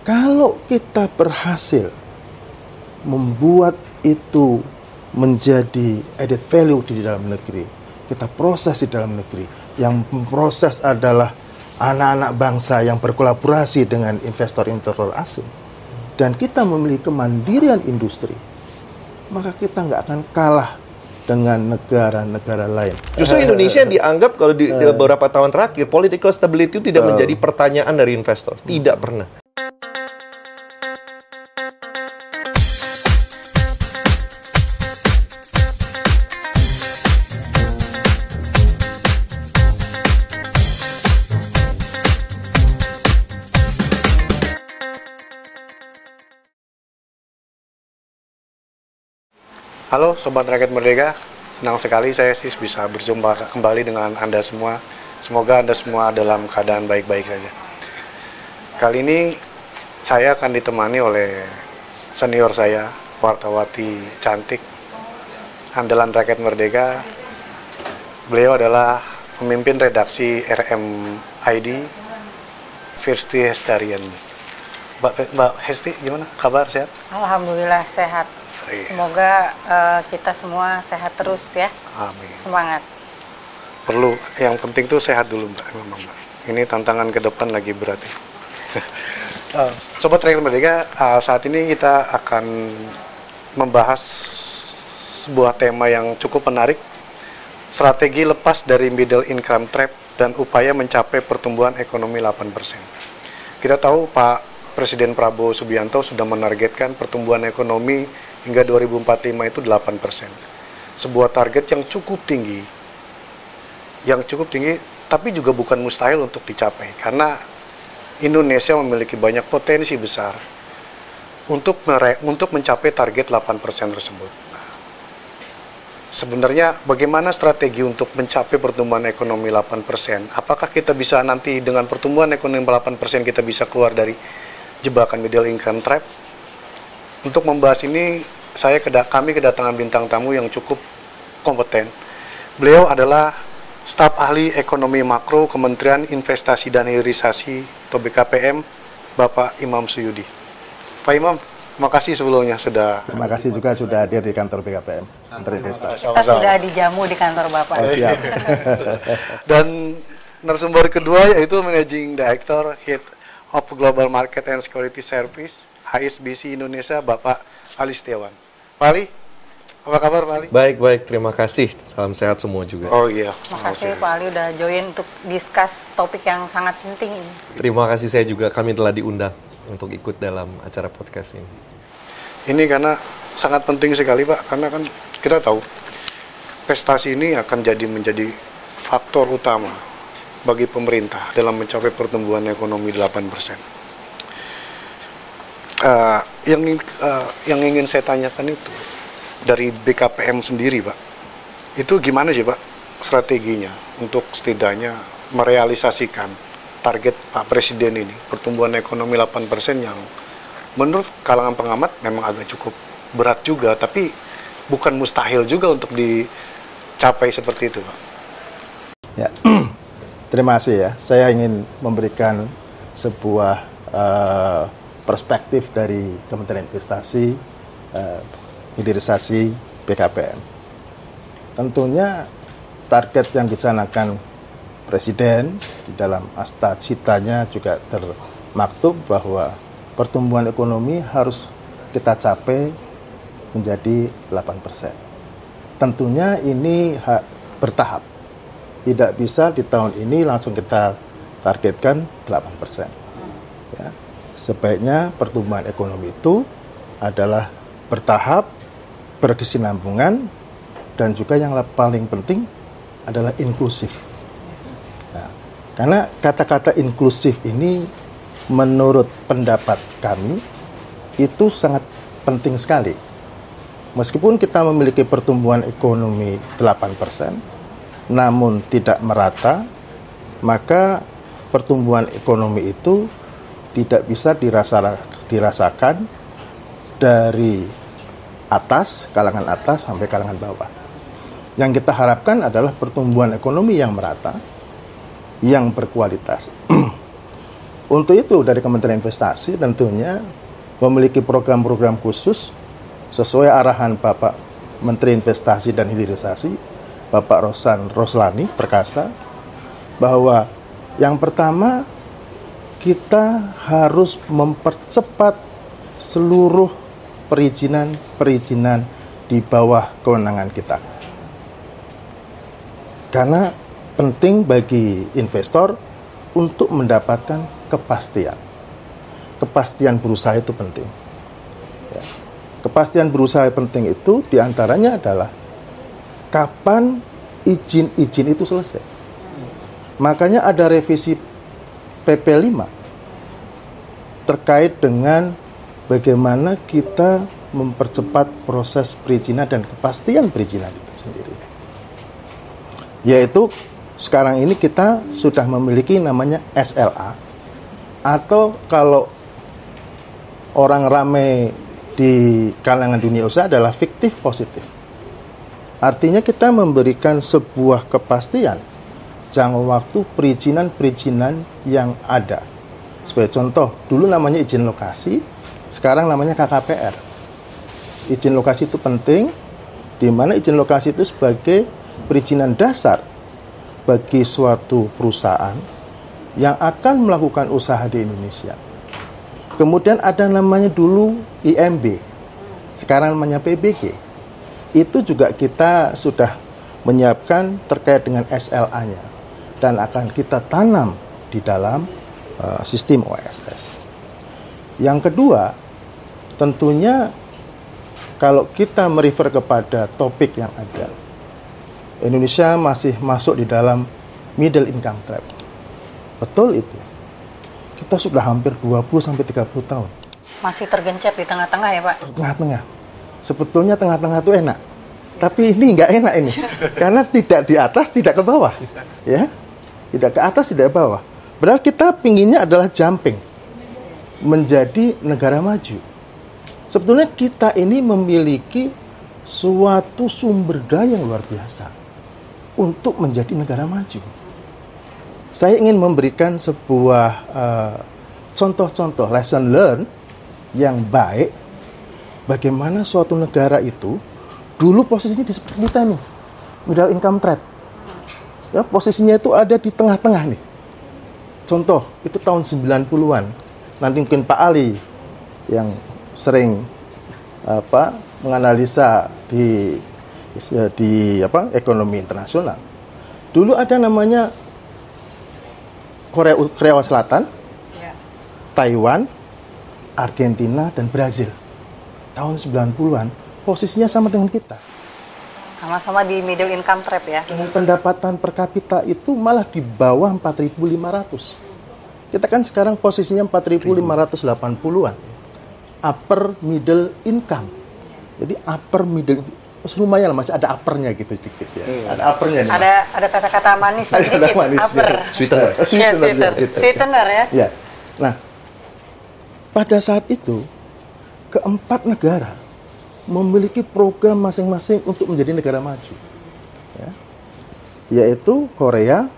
Kalau kita berhasil membuat itu menjadi added value di dalam negeri, kita proses di dalam negeri, yang memproses adalah anak-anak bangsa yang berkolaborasi dengan investor-investor asing, dan kita memiliki kemandirian industri, maka kita nggak akan kalah dengan negara-negara lain. Justru Indonesia dianggap kalau di beberapa tahun terakhir, political stability itu tidak menjadi pertanyaan dari investor. Tidak pernah. Halo Sobat Rakyat Merdeka, senang sekali saya bisa berjumpa kembali dengan Anda semua. Semoga Anda semua dalam keadaan baik-baik saja. Kali ini saya akan ditemani oleh senior saya, wartawati cantik, andalan Rakyat Merdeka. Beliau adalah pemimpin redaksi RMID, Firsti Hestarian. Mbak Hesti, gimana kabar, sehat? Alhamdulillah sehat. Semoga kita semua sehat terus ya. Amin. Semangat. Perlu, yang penting tuh sehat dulu Mbak. Memang, Mbak. Ini tantangan ke depan lagi berat ya. Sobat Rakyat Merdeka, saat ini kita akan membahas sebuah tema yang cukup menarik. Strategi lepas dari middle income trap dan upaya mencapai pertumbuhan ekonomi 8%. Kita tahu Pak Presiden Prabowo Subianto sudah menargetkan pertumbuhan ekonomi hingga 2045 itu 8%. Sebuah target yang cukup tinggi, tapi juga bukan mustahil untuk dicapai, karena Indonesia memiliki banyak potensi besar untuk mencapai target 8% tersebut. Sebenarnya bagaimana strategi untuk mencapai pertumbuhan ekonomi 8%? Apakah kita bisa nanti dengan pertumbuhan ekonomi 8% kita bisa keluar dari jebakan middle income trap? Untuk membahas ini, kami kedatangan bintang tamu yang cukup kompeten. Beliau adalah staf ahli ekonomi makro Kementerian Investasi dan Hilirisasi atau BKPM, Bapak Imam Suyudi. Pak Imam, terima kasih sebelumnya sudah. Terima kasih juga sudah hadir di kantor BKPM. Kita sudah dijamu di kantor Bapak. Siap. Dan narasumber kedua yaitu Managing Director Head of Global Market and Security Service HSBC Indonesia, Bapak Ali Setiawan. Pak Ali, apa kabar Pak Ali? Baik, terima kasih. Salam sehat semua juga. Oh iya. Terima kasih Pak Ali udah join untuk discuss topik yang sangat penting ini. Terima kasih, saya juga, kami telah diundang untuk ikut dalam acara podcast ini. Ini karena sangat penting sekali Pak, karena kan kita tahu investasi ini akan menjadi faktor utama bagi pemerintah dalam mencapai pertumbuhan ekonomi 8%. Yang ingin saya tanyakan itu dari BKPM sendiri Pak, itu gimana sih Pak strateginya untuk setidaknya merealisasikan target Pak Presiden ini, pertumbuhan ekonomi 8% yang menurut kalangan pengamat memang agak cukup berat juga, tapi bukan mustahil juga untuk dicapai seperti itu Pak. Ya, terima kasih ya. Saya ingin memberikan sebuah perspektif dari Kementerian Investasi, Hilirisasi, BKPM. Tentunya target yang dicanangkan Presiden di dalam Asta Citanya juga termaktub bahwa pertumbuhan ekonomi harus kita capai menjadi 8%. Tentunya ini bertahap. Tidak bisa di tahun ini langsung kita targetkan 8%. Ya. Sebaiknya pertumbuhan ekonomi itu adalah bertahap, berkesinambungan, dan juga yang paling penting adalah inklusif. Nah, karena kata-kata inklusif ini menurut pendapat kami itu sangat penting sekali. Meskipun kita memiliki pertumbuhan ekonomi 8%, namun tidak merata, maka pertumbuhan ekonomi itu tidak bisa dirasakan dari atas, kalangan atas sampai kalangan bawah. Yang kita harapkan adalah pertumbuhan ekonomi yang merata, yang berkualitas. Untuk itu dari Kementerian Investasi tentunya memiliki program-program khusus sesuai arahan Bapak Menteri Investasi dan Hilirisasi, Bapak Roslani Perkasa, bahwa yang pertama kita harus mempercepat seluruh perizinan di bawah kewenangan kita. Karena penting bagi investor untuk mendapatkan kepastian. Kepastian berusaha itu penting. Ya. Kepastian berusaha penting itu diantaranya adalah kapan izin-izin itu selesai. Makanya ada revisi PP 5 terkait dengan bagaimana kita mempercepat proses perizinan dan kepastian perizinan itu sendiri. Yaitu sekarang ini kita sudah memiliki namanya SLA, atau kalau orang ramai di kalangan dunia usaha adalah fiktif positif. Artinya kita memberikan sebuah kepastian jangka waktu perizinan-perizinan yang ada. Sebagai contoh, dulu namanya izin lokasi, sekarang namanya KKPR. Izin lokasi itu penting, di mana izin lokasi itu sebagai perizinan dasar bagi suatu perusahaan yang akan melakukan usaha di Indonesia. Kemudian ada namanya dulu IMB, sekarang namanya PBG. Itu juga kita sudah menyiapkan terkait dengan SLA-nya dan akan kita tanam di dalam sistem OSS. Yang kedua, tentunya kalau kita merefer kepada topik yang ada, Indonesia masih masuk di dalam middle income trap. Betul itu. Kita sudah hampir 20-30 tahun. Masih tergencet di tengah-tengah ya Pak? Tengah-tengah. Sebetulnya tengah-tengah itu enak. Tapi ini nggak enak ini. Karena tidak di atas, tidak ke bawah. Ya, tidak ke atas, tidak ke bawah. Padahal kita pinginnya adalah jumping. Menjadi negara maju. Sebetulnya kita ini memiliki suatu sumber daya yang luar biasa untuk menjadi negara maju. Saya ingin memberikan sebuah contoh-contoh lesson learn yang baik bagaimana suatu negara itu dulu posisinya di seperti kita nih, middle income trap. Ya, posisinya itu ada di tengah-tengah nih. Contoh, itu tahun 90-an. Nanti mungkin Pak Ali yang sering menganalisa di ekonomi internasional. Dulu ada namanya Korea Selatan, Taiwan, Argentina, dan Brazil. Tahun 90-an, posisinya sama dengan kita. Sama-sama di middle income trap ya. Dengan pendapatan per kapita itu malah di bawah 4.500. Kita kan sekarang posisinya 4.580-an. Upper middle income. Jadi upper middle, lumayan lah, masih ada uppernya gitu sedikit ya. Ada uppernya nih, Mas. Ada kata-kata manis sedikit, upper. Ya. Sweetener ya. Ya. Nah, pada saat itu keempat negara memiliki program masing-masing untuk menjadi negara maju. Ya. Yaitu Korea,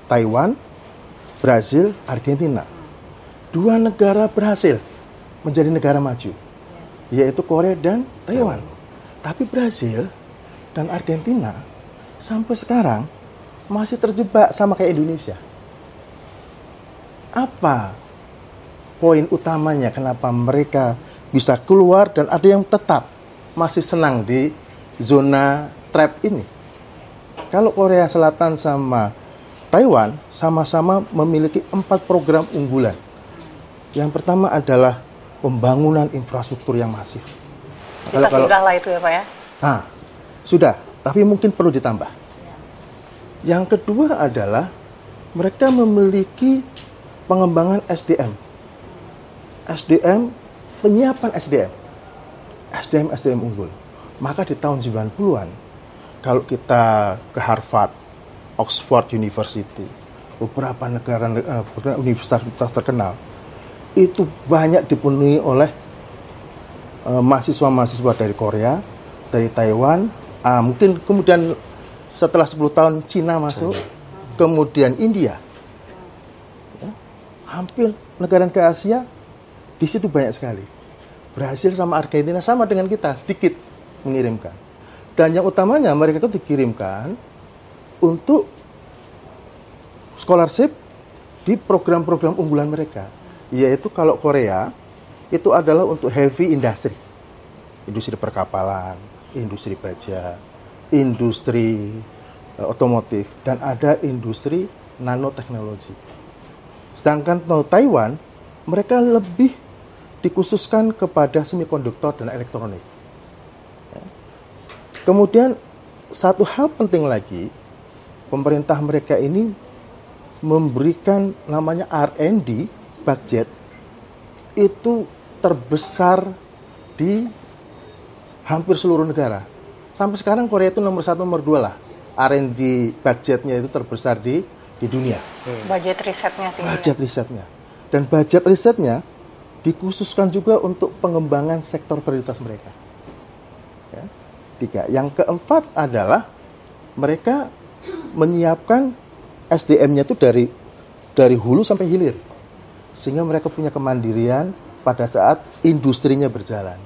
Taiwan, Brazil, Argentina. Dua negara berhasil menjadi negara maju, yaitu Korea dan Taiwan. Tapi Brazil dan Argentina sampai sekarang masih terjebak sama kayak Indonesia. Apa poin utamanya kenapa mereka bisa keluar dan ada yang tetap masih senang di zona trap ini? Kalau Korea Selatan sama Taiwan sama-sama memiliki 4 program unggulan. Yang pertama adalah pembangunan infrastruktur yang masif. Kita sudah lah itu ya Pak ya? Nah, sudah, tapi mungkin perlu ditambah. Yang kedua adalah mereka memiliki pengembangan SDM. SDM, penyiapan SDM. SDM unggul. Maka di tahun 90-an, kalau kita ke Harvard, Oxford University, beberapa universitas terkenal, itu banyak dipenuhi oleh mahasiswa-mahasiswa dari Korea, dari Taiwan, mungkin kemudian setelah 10 tahun Cina masuk, kemudian India. Ya. hampir negara-negara Asia di situ banyak sekali. Brasil sama Argentina sama dengan kita, sedikit mengirimkan. Dan yang utamanya mereka itu dikirimkan untuk scholarship di program-program unggulan mereka. Yaitu kalau Korea itu adalah untuk heavy industry. Industri perkapalan, industri baja, industri otomotif, dan ada industri nanoteknologi. Sedangkan Taiwan, mereka lebih dikhususkan kepada semikonduktor dan elektronik. Kemudian satu hal penting lagi, pemerintah mereka ini memberikan namanya R&D budget itu terbesar di hampir seluruh negara. Sampai sekarang Korea itu nomor 1, nomor 2 lah. R&D budgetnya itu terbesar di dunia. Budget risetnya tinggi. Budget risetnya. Dan budget risetnya dikhususkan juga untuk pengembangan sektor prioritas mereka. Ya. 3. Yang keempat adalah mereka menyiapkan SDM-nya itu dari hulu sampai hilir. Sehingga mereka punya kemandirian pada saat industrinya berjalan.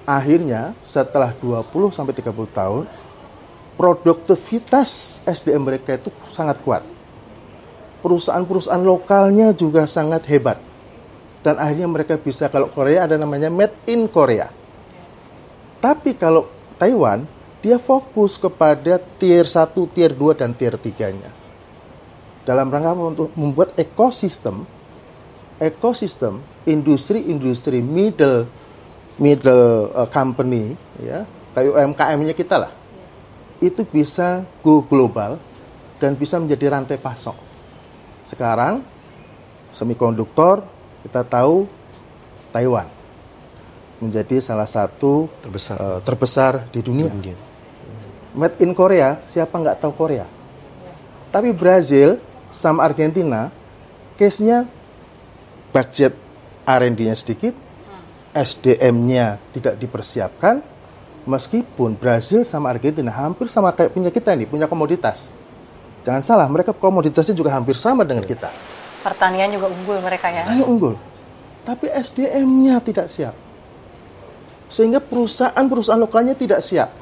Akhirnya setelah 20 sampai 30 tahun produktivitas SDM mereka itu sangat kuat. Perusahaan-perusahaan lokalnya juga sangat hebat. Dan akhirnya mereka bisa, kalau Korea ada namanya Made in Korea. Tapi kalau Taiwan, dia fokus kepada tier 1, tier 2, dan tier 3-nya. Dalam rangka untuk membuat ekosistem industri middle company, ya, kayak UMKM-nya kita lah, itu bisa go global dan bisa menjadi rantai pasok. Sekarang semikonduktor kita tahu Taiwan menjadi salah satu terbesar di dunia. Made in Korea, siapa nggak tahu Korea? Tapi Brazil sama Argentina, case-nya budget R&D-nya sedikit, SDM-nya tidak dipersiapkan, meskipun Brazil sama Argentina hampir sama kayak punya kita nih, punya komoditas. Jangan salah, mereka komoditasnya juga hampir sama dengan kita. Pertanian juga unggul mereka ya. Unggul. Tapi SDM-nya tidak siap. Sehingga perusahaan-perusahaan lokalnya tidak siap.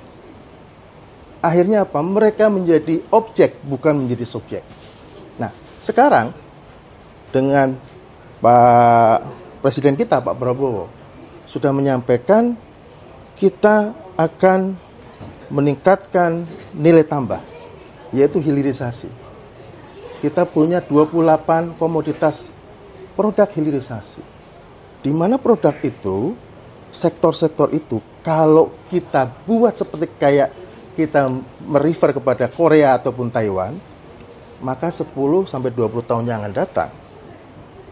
Akhirnya apa? Mereka menjadi objek, bukan menjadi subjek. Nah, sekarang dengan Pak Presiden kita, Pak Prabowo, sudah menyampaikan kita akan meningkatkan nilai tambah, yaitu hilirisasi. Kita punya 28 komoditas produk hilirisasi. Di mana produk itu, sektor-sektor itu, kalau kita buat seperti kayak kita merefer kepada Korea ataupun Taiwan, maka 10 sampai 20 tahun yang akan datang,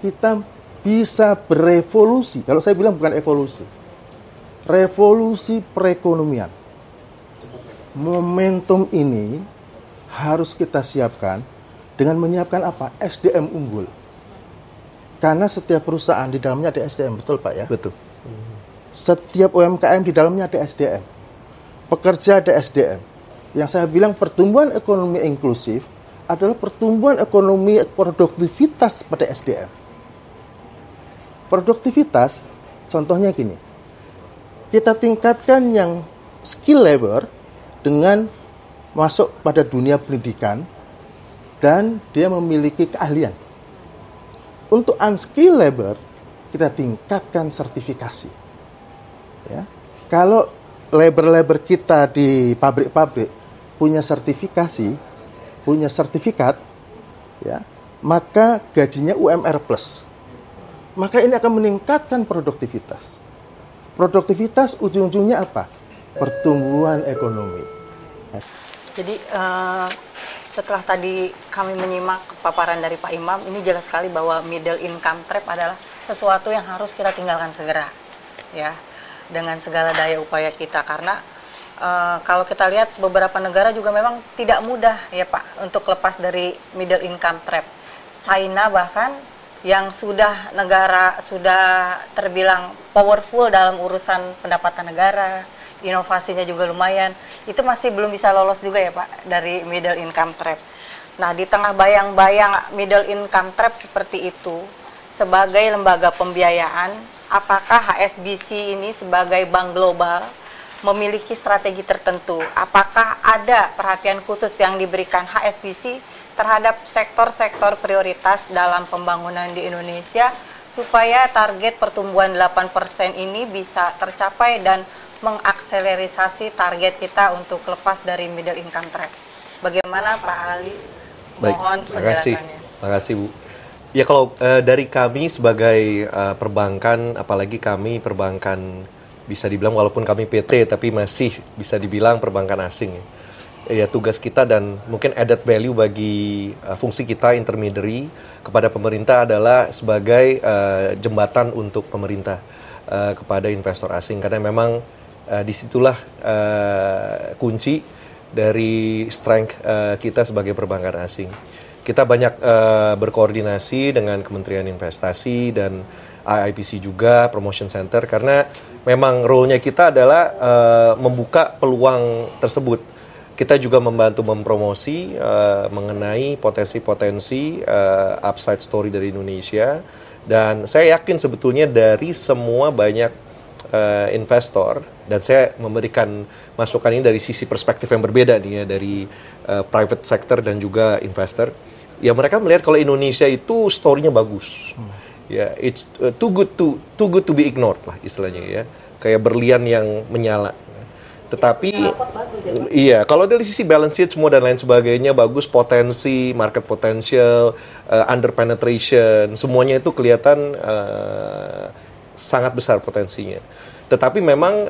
kita bisa berevolusi. Kalau saya bilang bukan evolusi, revolusi perekonomian. Momentum ini harus kita siapkan dengan menyiapkan apa? SDM unggul. Karena setiap perusahaan di dalamnya ada SDM, betul Pak ya? Betul. Setiap UMKM di dalamnya ada SDM. Pekerja ada SDM. Yang saya bilang pertumbuhan ekonomi inklusif adalah pertumbuhan ekonomi produktivitas pada SDM. Produktivitas, contohnya gini. Kita tingkatkan yang skill labor dengan masuk pada dunia pendidikan dan dia memiliki keahlian. Untuk unskilled labor, kita tingkatkan sertifikasi. Ya. Kalau labor-labor kita di pabrik-pabrik punya sertifikasi, punya sertifikat, ya, maka gajinya UMR plus. Maka ini akan meningkatkan produktivitas. Produktivitas ujung-ujungnya apa? Pertumbuhan ekonomi. Jadi setelah tadi kami menyimak paparan dari Pak Imam, ini jelas sekali bahwa middle income trap adalah sesuatu yang harus kita tinggalkan segera, ya, dengan segala daya upaya kita. Karena kalau kita lihat beberapa negara juga memang tidak mudah ya Pak untuk lepas dari middle income trap. China bahkan yang sudah terbilang powerful dalam urusan pendapatan negara, inovasinya juga lumayan, itu masih belum bisa lolos juga ya Pak dari middle income trap. Nah, di tengah bayang-bayang middle income trap seperti itu, sebagai lembaga pembiayaan, apakah HSBC ini sebagai bank global memiliki strategi tertentu? Apakah ada perhatian khusus yang diberikan HSBC terhadap sektor-sektor prioritas dalam pembangunan di Indonesia supaya target pertumbuhan 8% ini bisa tercapai dan mengakselerasi target kita untuk lepas dari middle income trap? Bagaimana Pak Ali? Mohon penjelasannya. Terima kasih Bu. Ya kalau dari kami sebagai perbankan, apalagi kami perbankan bisa dibilang walaupun kami PT tapi masih bisa dibilang perbankan asing ya. Ya tugas kita dan mungkin added value bagi fungsi kita intermediary kepada pemerintah adalah sebagai jembatan untuk pemerintah kepada investor asing, karena memang disitulah kunci dari strength kita sebagai perbankan asing. Kita banyak berkoordinasi dengan Kementerian Investasi dan IIPC juga, Promotion Center, karena memang role-nya kita adalah membuka peluang tersebut. Kita juga membantu mempromosi mengenai potensi-potensi upside story dari Indonesia, dan saya yakin sebetulnya dari semua banyak investor, dan saya memberikan masukan ini dari sisi perspektif yang berbeda nih ya, dari private sector dan juga investor. Ya mereka melihat kalau Indonesia itu story-nya bagus. Ya, it's too good to be ignored lah istilahnya ya. Kayak berlian yang menyala. Tetapi iya, kalau dari sisi balance sheet semua dan lain sebagainya bagus, potensi, market potential, under penetration, semuanya itu kelihatan sangat besar potensinya. Tetapi memang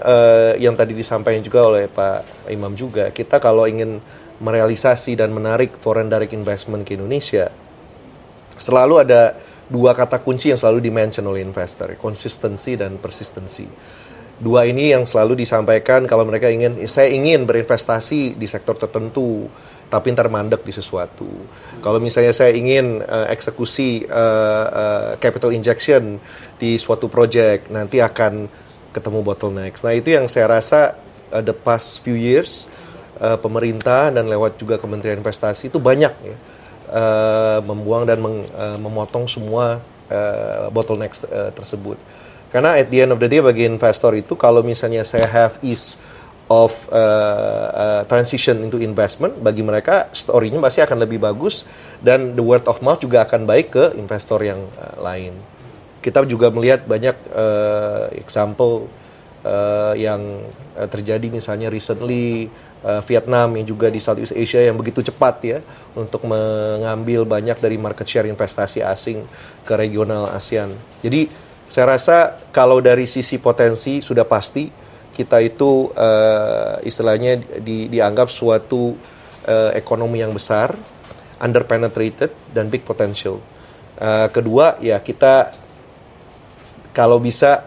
yang tadi disampaikan juga oleh Pak Imam juga, kita kalau ingin merealisasi dan menarik foreign direct investment ke Indonesia, selalu ada dua kata kunci yang selalu dimention oleh investor, konsistensi dan persistensi. Dua ini yang selalu disampaikan kalau mereka saya ingin berinvestasi di sektor tertentu, tapi ntar mandek di sesuatu. Kalau misalnya saya ingin eksekusi capital injection di suatu project, nanti akan ketemu bottlenecks. Nah itu yang saya rasa the past few years, pemerintah dan lewat juga Kementerian Investasi itu banyak ya, membuang dan memotong semua bottlenecks tersebut. Karena at the end of the day bagi investor itu kalau misalnya saya have ease of transition into investment, bagi mereka story-nya pasti akan lebih bagus dan the word of mouth juga akan baik ke investor yang lain. Kita juga melihat banyak example yang terjadi misalnya recently Vietnam yang juga di Southeast Asia yang begitu cepat ya untuk mengambil banyak dari market share investasi asing ke regional ASEAN. Jadi saya rasa kalau dari sisi potensi sudah pasti kita itu istilahnya dianggap suatu ekonomi yang besar, underpenetrated dan big potential. Kedua ya kita kalau bisa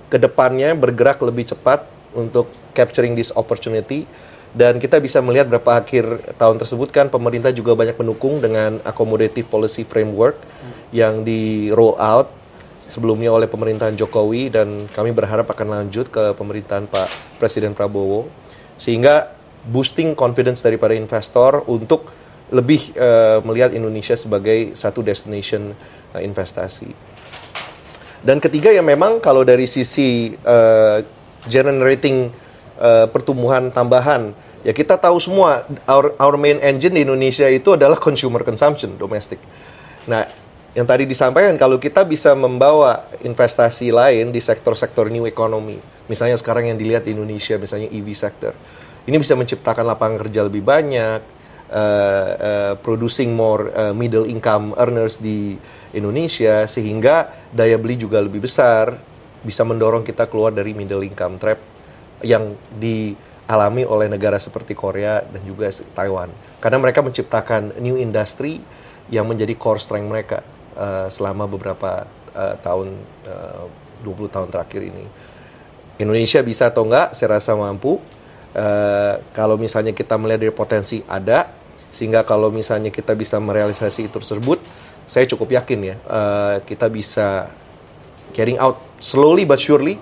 ke depannya bergerak lebih cepat untuk capturing this opportunity, dan kita bisa melihat berapa akhir tahun tersebut kan pemerintah juga banyak mendukung dengan accommodative policy framework yang di roll out sebelumnya oleh pemerintahan Jokowi, dan kami berharap akan lanjut ke pemerintahan Pak Presiden Prabowo, sehingga boosting confidence daripada investor untuk lebih melihat Indonesia sebagai satu destination investasi. Dan ketiga ya memang kalau dari sisi generating pertumbuhan tambahan, ya kita tahu semua our main engine di Indonesia itu adalah consumer consumption domestic. Nah yang tadi disampaikan, kalau kita bisa membawa investasi lain di sektor-sektor new economy, misalnya sekarang yang dilihat di Indonesia, misalnya EV sector, ini bisa menciptakan lapangan kerja lebih banyak, producing more middle income earners di Indonesia, sehingga daya beli juga lebih besar, bisa mendorong kita keluar dari middle income trap yang dialami oleh negara seperti Korea dan juga Taiwan. Karena mereka menciptakan new industry yang menjadi core strength mereka selama beberapa tahun, 20 tahun terakhir ini. Indonesia bisa atau enggak, saya rasa mampu. Kalau misalnya kita melihat dari potensi ada, sehingga kalau misalnya kita bisa merealisasi itu tersebut, saya cukup yakin ya, kita bisa carrying out slowly but surely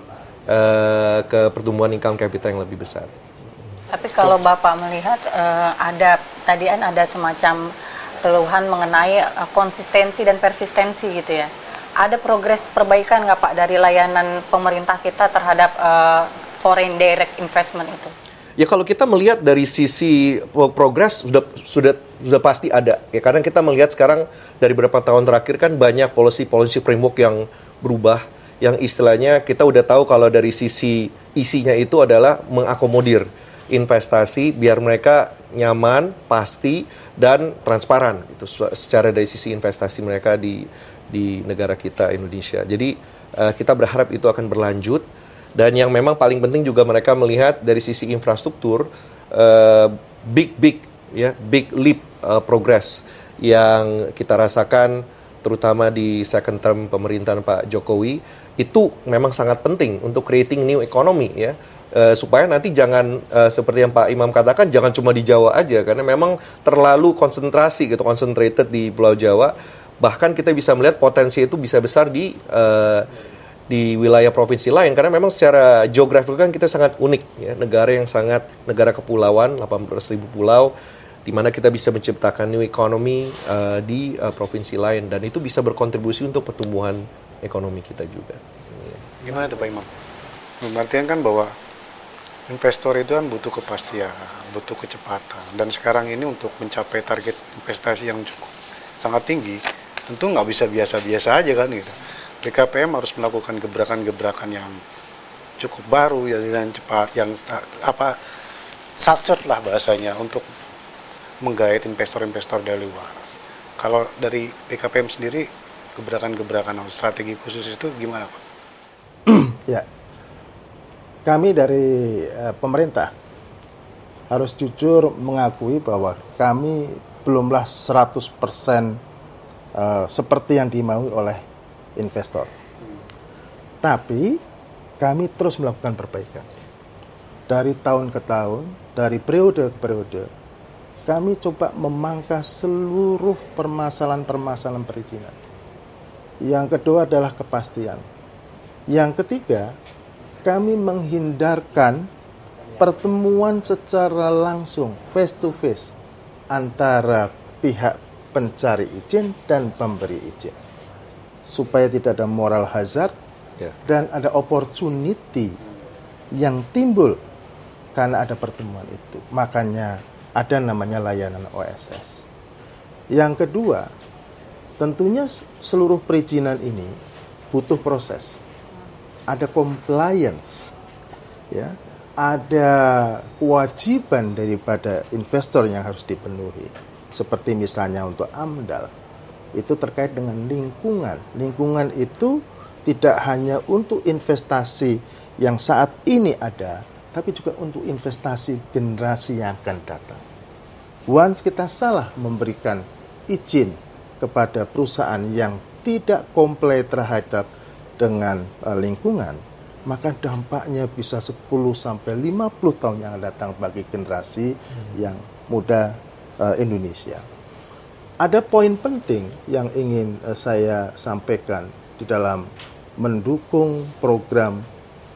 ke pertumbuhan income capital yang lebih besar. Tapi kalau Bapak melihat ada semacam keluhan mengenai konsistensi dan persistensi gitu ya. Ada progres perbaikan nggak Pak dari layanan pemerintah kita terhadap foreign direct investment itu? Ya kalau kita melihat dari sisi progres sudah pasti ada. Ya kadang kita melihat sekarang dari beberapa tahun terakhir kan banyak policy framework yang berubah, yang istilahnya kita udah tahu kalau dari sisi isinya itu adalah mengakomodir investasi biar mereka nyaman, pasti dan transparan gitu secara dari sisi investasi mereka di negara kita Indonesia. Jadi kita berharap itu akan berlanjut. Dan yang memang paling penting juga mereka melihat dari sisi infrastruktur big leap progress yang kita rasakan terutama di second term pemerintahan Pak Jokowi itu memang sangat penting untuk creating new economy ya. Supaya nanti jangan seperti yang Pak Imam katakan jangan cuma di Jawa aja karena memang terlalu konsentrasi gitu, concentrated di Pulau Jawa. Bahkan kita bisa melihat potensi itu bisa besar di wilayah provinsi lain karena memang secara geografis kan kita sangat unik ya, negara kepulauan 18.000 pulau di mana kita bisa menciptakan new economy di provinsi lain dan itu bisa berkontribusi untuk pertumbuhan ekonomi kita juga. Gimana tuh Pak Imam? Berarti kan bahwa investor itu kan butuh kepastian, butuh kecepatan dan sekarang ini untuk mencapai target investasi yang cukup sangat tinggi tentu nggak bisa biasa-biasa aja kan gitu. BKPM harus melakukan gebrakan-gebrakan yang cukup baru ya, dan cepat, yang satset lah bahasanya untuk menggait investor-investor dari luar. Kalau dari BKPM sendiri, gebrakan-gebrakan strategi khusus itu gimana Pak? Ya, kami dari pemerintah harus jujur mengakui bahwa kami belumlah 100% seperti yang dimaui oleh investor. Tapi kami terus melakukan perbaikan. Dari tahun ke tahun, dari periode ke periode, kami coba memangkas seluruh permasalahan-permasalahan perizinan. Yang kedua adalah kepastian. Yang ketiga, kami menghindarkan pertemuan secara langsung, face to face, antara pihak pencari izin dan pemberi izin. Supaya tidak ada moral hazard dan ada opportunity yang timbul karena ada pertemuan itu. Makanya ada namanya layanan OSS. Yang kedua, tentunya seluruh perizinan ini butuh proses. Ada compliance, ya, ada kewajiban daripada investor yang harus dipenuhi. Seperti misalnya untuk AMDAL. Itu terkait dengan lingkungan. Lingkungan itu tidak hanya untuk investasi yang saat ini ada, tapi juga untuk investasi generasi yang akan datang. Once kita salah memberikan izin kepada perusahaan yang tidak comply terhadap dengan lingkungan, maka dampaknya bisa 10-50 tahun yang akan datang bagi generasi yang muda Indonesia. Ada poin penting yang ingin saya sampaikan di dalam mendukung program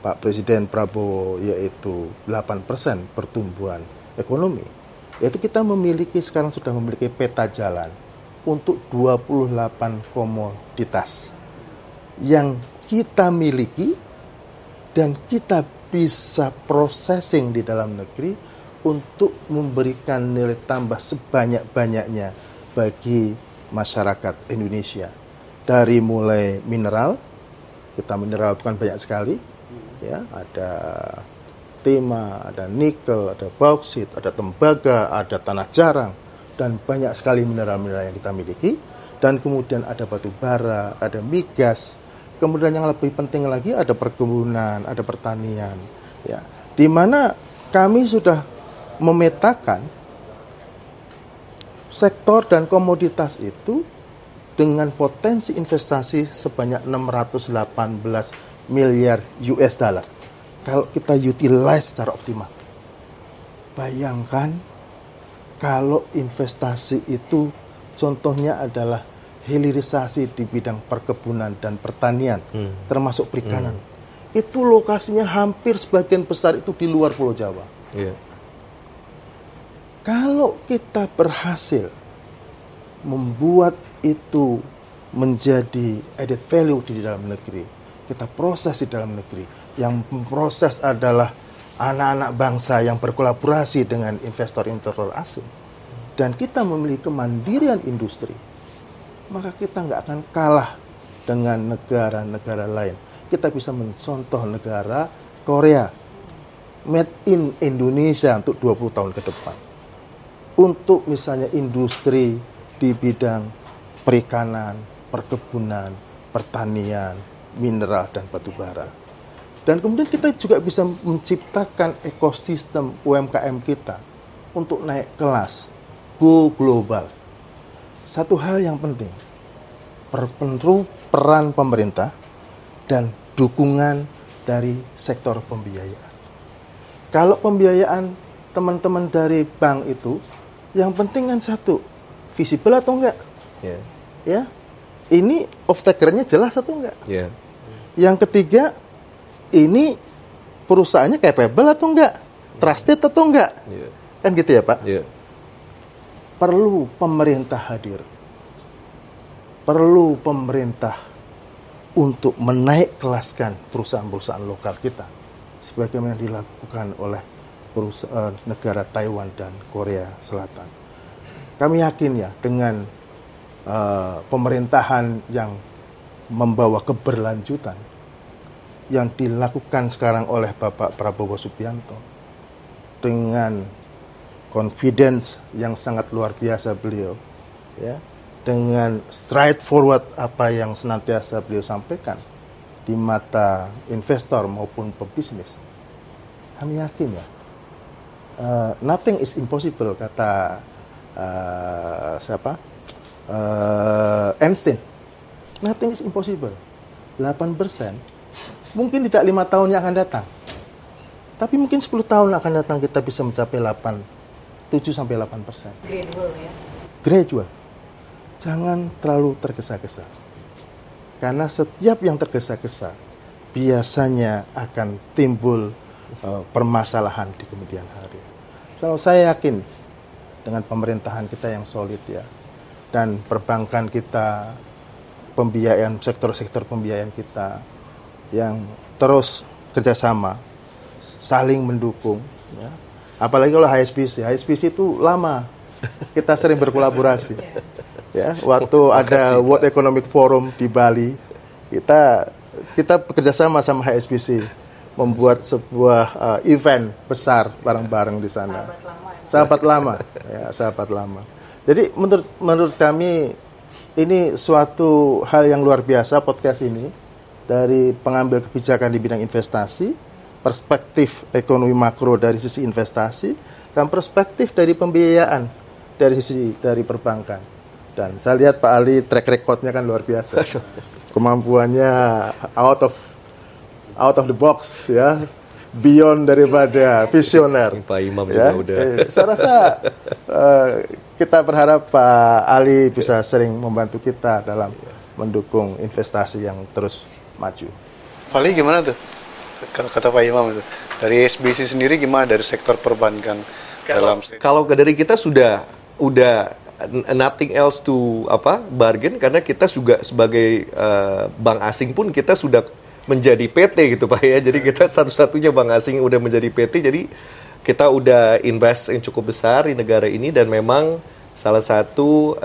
Pak Presiden Prabowo yaitu 8% pertumbuhan ekonomi. Yaitu kita sekarang sudah memiliki peta jalan untuk 28 komoditas yang kita miliki dan kita bisa processing di dalam negeri untuk memberikan nilai tambah sebanyak-banyaknya bagi masyarakat Indonesia. Dari mulai mineral, kita mineral itu kan banyak sekali, ya, ada timah, ada nikel, ada bauksit, ada tembaga, ada tanah jarang, dan banyak sekali mineral-mineral yang kita miliki. Dan kemudian ada batu bara, ada migas. Kemudian yang lebih penting lagi ada perkebunan, ada pertanian, ya, di mana kami sudah memetakan sektor dan komoditas itu dengan potensi investasi sebanyak 618 miliar US dollar. Kalau kita utilize secara optimal. Bayangkan kalau investasi itu contohnya adalah hilirisasi di bidang perkebunan dan pertanian, termasuk perikanan. Itu lokasinya hampir sebagian besar itu di luar Pulau Jawa. Kalau kita berhasil membuat itu menjadi added value di dalam negeri, kita proses di dalam negeri. Yang memproses adalah anak-anak bangsa yang berkolaborasi dengan investor-investor asing. Dan kita memiliki kemandirian industri, maka kita nggak akan kalah dengan negara-negara lain. Kita bisa mencontoh negara Korea, made in Indonesia untuk 20 tahun ke depan. Untuk misalnya industri di bidang perikanan, perkebunan, pertanian, mineral, dan batu bara. Dan kemudian kita juga bisa menciptakan ekosistem UMKM kita untuk naik kelas, go global. Satu hal yang penting, peran pemerintah dan dukungan dari sektor pembiayaan. Kalau pembiayaan teman-teman dari bank itu, yang penting kan satu, visible atau enggak? Yeah. Ya, ini off-takernya jelas atau enggak? Yeah. Yang ketiga, ini perusahaannya capable atau enggak? Trusted atau enggak? Yeah. Kan gitu ya Pak? Yeah. Perlu pemerintah hadir. Perlu pemerintah untuk menaik kelaskan perusahaan-perusahaan lokal kita. Sebagaimana dilakukan oleh negara Taiwan dan Korea Selatan. Kami yakin ya dengan pemerintahan yang membawa keberlanjutan yang dilakukan sekarang oleh Bapak Prabowo Subianto dengan confidence yang sangat luar biasa beliau, ya, dengan straightforward apa yang senantiasa beliau sampaikan di mata investor maupun pebisnis. Kami yakin ya, nothing is impossible, kata Einstein. Nothing is impossible. 8%, mungkin tidak 5 tahun yang akan datang, tapi mungkin 10 tahun akan datang kita bisa mencapai 7-8%. Gradual ya. Gradual. Jangan terlalu tergesa-gesa. Karena setiap yang tergesa-gesa biasanya akan timbul permasalahan di kemudian hari. Kalau saya yakin dengan pemerintahan kita yang solid ya, dan perbankan kita, pembiayaan, sektor-sektor pembiayaan kita yang terus kerjasama, saling mendukung, ya. Apalagi kalau HSBC itu lama kita sering berkolaborasi, ya. Waktu ada World Economic Forum di Bali, kita bekerjasama sama HSBC membuat sebuah event besar bareng-bareng di sana. Sahabat lama, ya, sahabat lama. Jadi menurut kami ini suatu hal yang luar biasa podcast ini, dari pengambil kebijakan di bidang investasi, perspektif ekonomi makro dari sisi investasi, dan perspektif dari pembiayaan dari perbankan. Dan saya lihat Pak Ali track recordnya kan luar biasa, kemampuannya out of the box, ya, beyond daripada visioner. Pak Imam ya, juga udah. Saya rasa kita berharap Pak Ali bisa sering membantu kita dalam mendukung investasi yang terus maju. Pak Ali gimana tuh? Kata Pak Imam itu. Dari SBC sendiri gimana dari sektor perbankan? Kalau dari kita udah nothing else to bargain, karena kita juga sebagai bank asing pun kita sudah menjadi PT gitu Pak ya. Jadi kita satu-satunya bank asing udah menjadi PT. Jadi kita udah invest yang cukup besar di negara ini, dan memang salah satu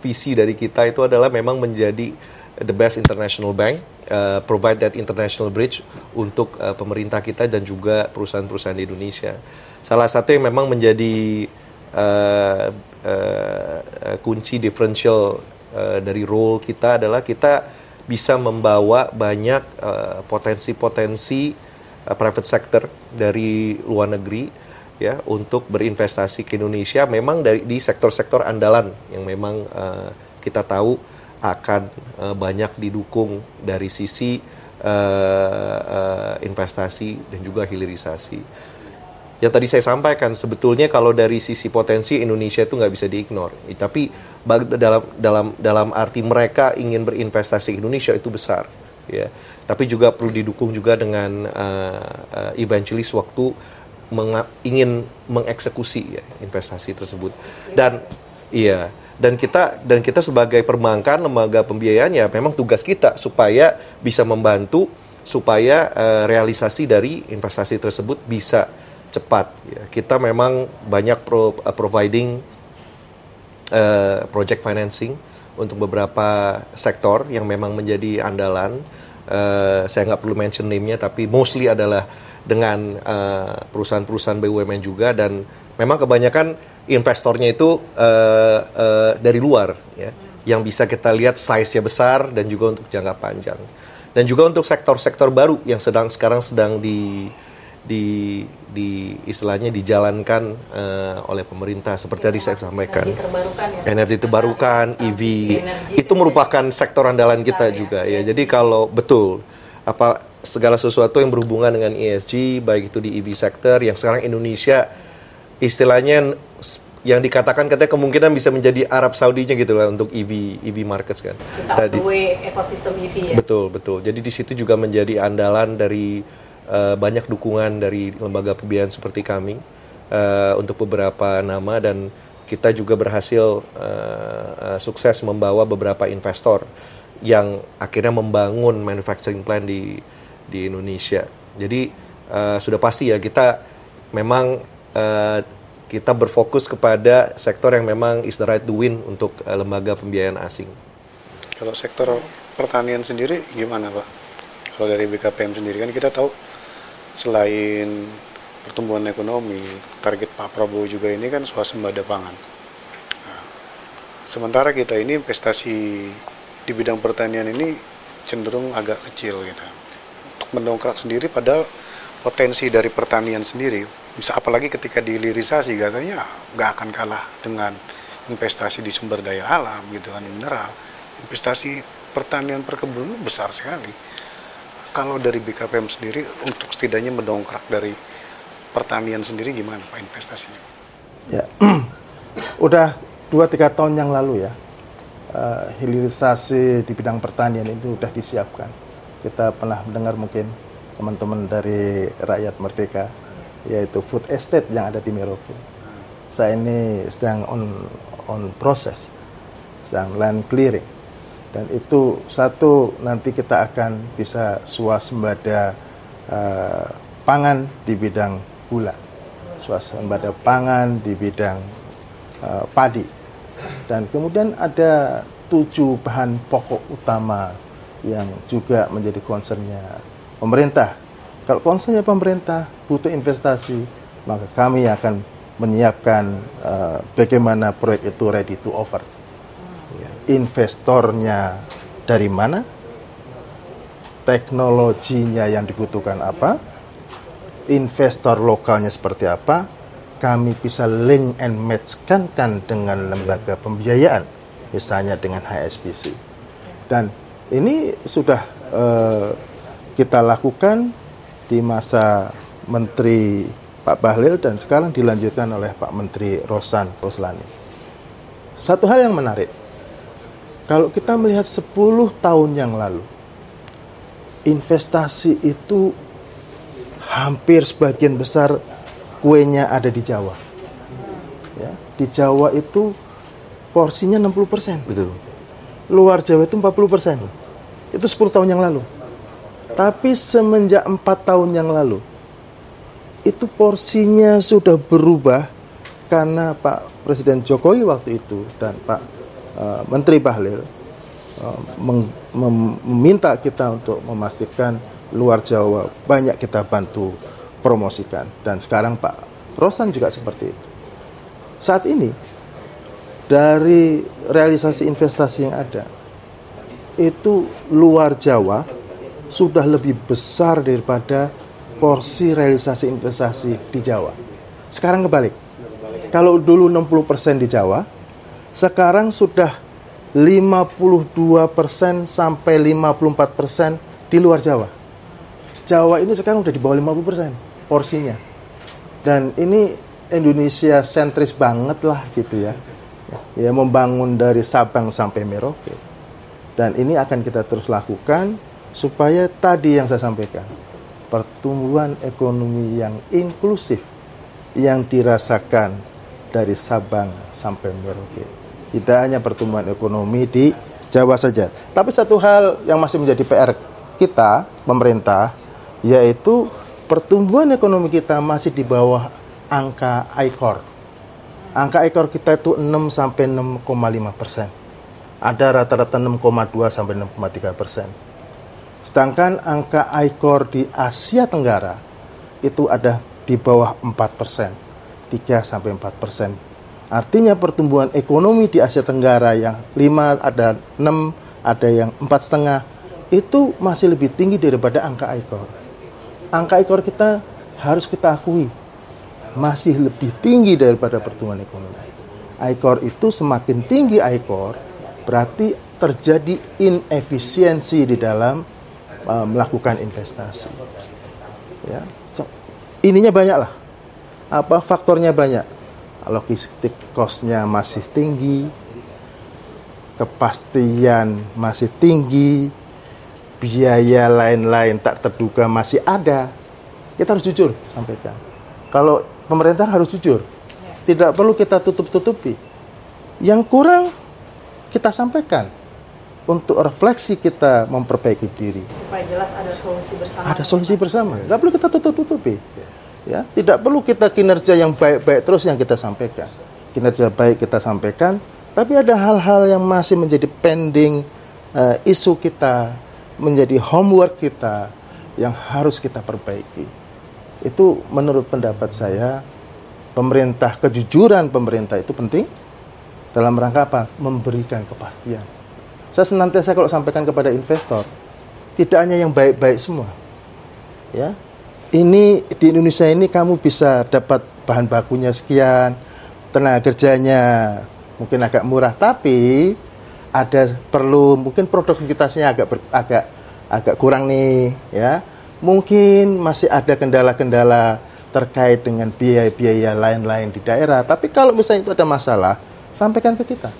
visi dari kita itu adalah memang menjadi the best international bank, provide that international bridge untuk pemerintah kita dan juga perusahaan-perusahaan di Indonesia. Salah satu yang memang menjadi kunci differential dari role kita adalah kita bisa membawa banyak potensi-potensi private sector dari luar negeri, ya, untuk berinvestasi ke Indonesia, memang di sektor-sektor andalan yang memang kita tahu akan banyak didukung dari sisi investasi dan juga hilirisasi. Yang tadi saya sampaikan, sebetulnya kalau dari sisi potensi Indonesia itu nggak bisa diignore, tapi dalam arti mereka ingin berinvestasi Indonesia itu besar, ya. Tapi juga perlu didukung juga dengan evangelis waktu ingin mengeksekusi, ya, investasi tersebut. Dan iya, Dan kita sebagai perbankan, lembaga pembiayaan, ya memang tugas kita supaya bisa membantu supaya realisasi dari investasi tersebut bisa cepat. Ya. Kita memang banyak providing project financing untuk beberapa sektor yang memang menjadi andalan. Saya nggak perlu mention name-nya, tapi mostly adalah dengan perusahaan-perusahaan BUMN juga, dan memang kebanyakan investornya itu dari luar, ya, yang bisa kita lihat size-nya besar dan juga untuk jangka panjang. Dan juga untuk sektor-sektor baru yang sekarang sedang istilahnya dijalankan oleh pemerintah, seperti tadi saya sampaikan. Energi terbarukan, ya. Energi terbarukan, EV, energi itu merupakan sektor andalan kita juga, ya. Jadi kalau betul segala sesuatu yang berhubungan dengan ESG, baik itu di EV sektor yang sekarang Indonesia istilahnya yang dikatakan katanya kemungkinan bisa menjadi Arab Saudinya gitu lah untuk EV markets kan. Kita ekosistem EV, ya. Betul. Jadi di situ juga menjadi andalan dari banyak dukungan dari lembaga pembiayaan seperti kami untuk beberapa nama, dan kita juga berhasil sukses membawa beberapa investor yang akhirnya membangun manufacturing plant di Indonesia. Jadi sudah pasti ya kita memang kita berfokus kepada sektor yang memang is the right to win untuk lembaga pembiayaan asing. Kalau sektor pertanian sendiri gimana Pak? Kalau dari BKPM sendiri kan kita tahu selain pertumbuhan ekonomi, target Pak Prabowo juga ini kan swasembada pangan. Nah, sementara kita ini investasi di bidang pertanian ini cenderung agak kecil gitu. Untuk mendongkrak sendiri, padahal potensi dari pertanian sendiri, bisa apalagi ketika dihilirisasi katanya nggak akan kalah dengan investasi di sumber daya alam gitu kan, mineral. Investasi pertanian perkebunan besar sekali. Kalau dari BKPM sendiri untuk setidaknya mendongkrak dari pertanian sendiri gimana Pak investasinya? Ya, udah 2-3 tahun yang lalu ya, hilirisasi di bidang pertanian itu udah disiapkan. Kita pernah mendengar mungkin teman-teman dari Rakyat Merdeka, yaitu food estate yang ada di Merauke. Saya ini sedang on proses, sedang land clearing. Dan itu satu, nanti kita akan bisa swasembada pangan di bidang gula, swasembada pangan di bidang padi. Dan kemudian ada 7 bahan pokok utama yang juga menjadi concernnya pemerintah. Kalau concernnya pemerintah butuh investasi, maka kami akan menyiapkan bagaimana proyek itu ready to offer. Investornya dari mana, teknologinya yang dibutuhkan apa, investor lokalnya seperti apa, kami bisa link and match-kan dengan lembaga pembiayaan, misalnya dengan HSBC. Dan ini sudah kita lakukan di masa Menteri Pak Bahlil dan sekarang dilanjutkan oleh Pak Menteri Roslani. Satu hal yang menarik, kalau kita melihat 10 tahun yang lalu, investasi itu hampir sebagian besar kuenya ada di Jawa. Ya, di Jawa itu porsinya 60%. Betul. Luar Jawa itu 40%. Itu 10 tahun yang lalu. Tapi semenjak 4 tahun yang lalu, itu porsinya sudah berubah karena Pak Presiden Jokowi waktu itu dan Pak Menteri Bahlil meminta kita untuk memastikan luar Jawa banyak kita bantu promosikan. Dan sekarang Pak Rosan juga seperti itu. Saat ini dari realisasi investasi yang ada, itu luar Jawa sudah lebih besar daripada porsi realisasi investasi di Jawa. Sekarang kebalik. Kalau dulu 60% di Jawa, sekarang sudah 52% sampai 54% di luar Jawa. Jawa ini sekarang udah di bawah 50% porsinya. Dan ini Indonesia sentris banget lah gitu ya. Ya, membangun dari Sabang sampai Merauke. Dan ini akan kita terus lakukan supaya tadi yang saya sampaikan, pertumbuhan ekonomi yang inklusif yang dirasakan dari Sabang sampai Merauke Tidak hanya pertumbuhan ekonomi di Jawa saja. Tapi satu hal yang masih menjadi PR kita, pemerintah, yaitu pertumbuhan ekonomi kita masih di bawah angka ICOR. Angka ICOR kita itu 6 sampai 6,5%. Ada rata-rata 6,2 sampai 6,3%. Sedangkan angka ICOR di Asia Tenggara itu ada di bawah 4%, 3 sampai 4%. Artinya pertumbuhan ekonomi di Asia Tenggara yang 5, ada 6, ada yang 4,5, itu masih lebih tinggi daripada angka ICOR. Angka ICOR kita harus kita akui masih lebih tinggi daripada pertumbuhan ekonomi. ICOR itu semakin tinggi ICOR, berarti terjadi inefisiensi di dalam melakukan investasi. Ya, ininya banyak lah. Faktornya banyak. Logistik cost-nya masih tinggi, kepastian masih tinggi, biaya lain-lain tak terduga masih ada. Kita harus jujur sampaikan. Kalau pemerintah harus jujur, tidak perlu kita tutup-tutupi. Yang kurang kita sampaikan untuk refleksi kita memperbaiki diri. Supaya jelas ada solusi bersama. Ada solusi bersama. Nggak perlu kita tutup-tutupi. Ya, tidak perlu kita kinerja yang baik-baik terus yang kita sampaikan. Kinerja baik kita sampaikan, tapi ada hal-hal yang masih menjadi pending isu kita, menjadi homework kita yang harus kita perbaiki. Itu menurut pendapat saya, pemerintah, kejujuran pemerintah itu penting dalam rangka apa? Memberikan kepastian. Saya senantiasa kalau sampaikan kepada investor, tidak hanya yang baik-baik semua. Ya. Ini di Indonesia ini kamu bisa dapat bahan bakunya sekian, tenaga kerjanya mungkin agak murah, tapi ada perlu mungkin produktivitasnya agak kurang nih, ya. Mungkin masih ada kendala-kendala terkait dengan biaya-biaya lain-lain di daerah. Tapi kalau misalnya itu ada masalah, sampaikan ke kita.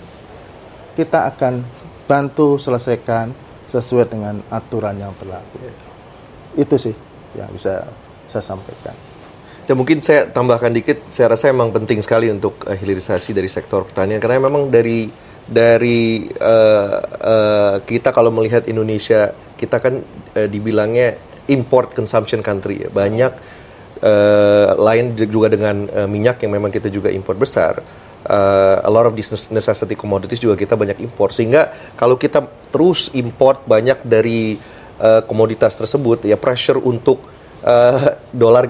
Kita akan bantu selesaikan sesuai dengan aturan yang berlaku. Itu sih yang bisa saya sampaikan. Ya mungkin saya tambahkan dikit, saya rasa memang penting sekali untuk hilirisasi dari sektor pertanian, karena memang dari kita kalau melihat Indonesia, kita kan dibilangnya import consumption country ya. Banyak lain juga dengan minyak yang memang kita juga import besar. A lot of these necessity commodities juga kita banyak import, sehingga kalau kita terus import banyak dari komoditas tersebut, ya pressure untuk dolar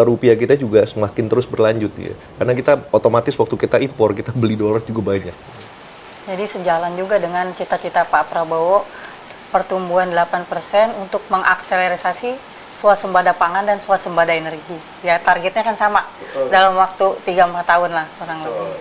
rupiah kita juga semakin terus berlanjut ya. Karena kita otomatis waktu kita impor, kita beli dolar juga banyak. Jadi sejalan juga dengan cita-cita Pak Prabowo, pertumbuhan 8% untuk mengakselerasi swasembada pangan dan swasembada energi. Ya targetnya kan sama. Betul. Dalam waktu 3-4 tahun lah kurang lebih.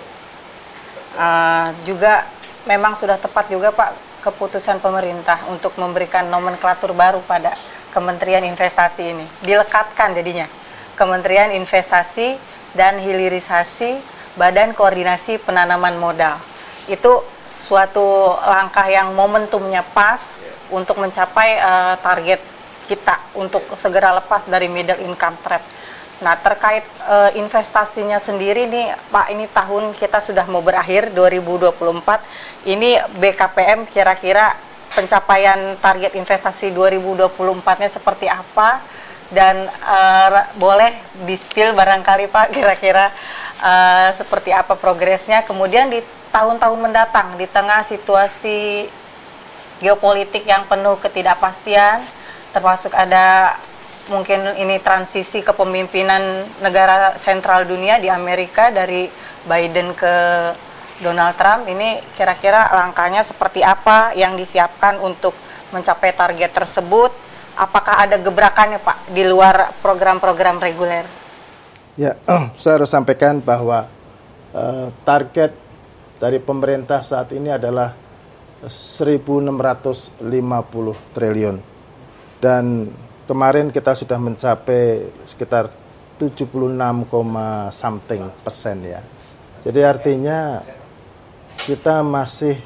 Juga memang sudah tepat juga Pak keputusan pemerintah untuk memberikan nomenklatur baru pada Kementerian Investasi ini. Dilekatkan jadinya Kementerian Investasi dan Hilirisasi Badan Koordinasi Penanaman Modal. Itu suatu langkah yang momentumnya pas untuk mencapai target kita untuk segera lepas dari middle income trap. Nah, terkait investasinya sendiri nih Pak, ini tahun kita sudah mau berakhir 2024. Ini BKPM kira-kira pencapaian target investasi 2024-nya seperti apa, dan boleh di-spill barangkali Pak kira-kira seperti apa progresnya. Kemudian di tahun-tahun mendatang di tengah situasi geopolitik yang penuh ketidakpastian, termasuk ada mungkin ini transisi kepemimpinan negara sentral dunia di Amerika dari Biden ke Donald Trump, ini kira-kira langkahnya seperti apa yang disiapkan untuk mencapai target tersebut? Apakah ada gebrakannya Pak di luar program-program reguler? Ya, saya harus sampaikan bahwa target dari pemerintah saat ini adalah 1.650 triliun. Dan kemarin kita sudah mencapai sekitar 76,something% ya. Jadi artinya kita masih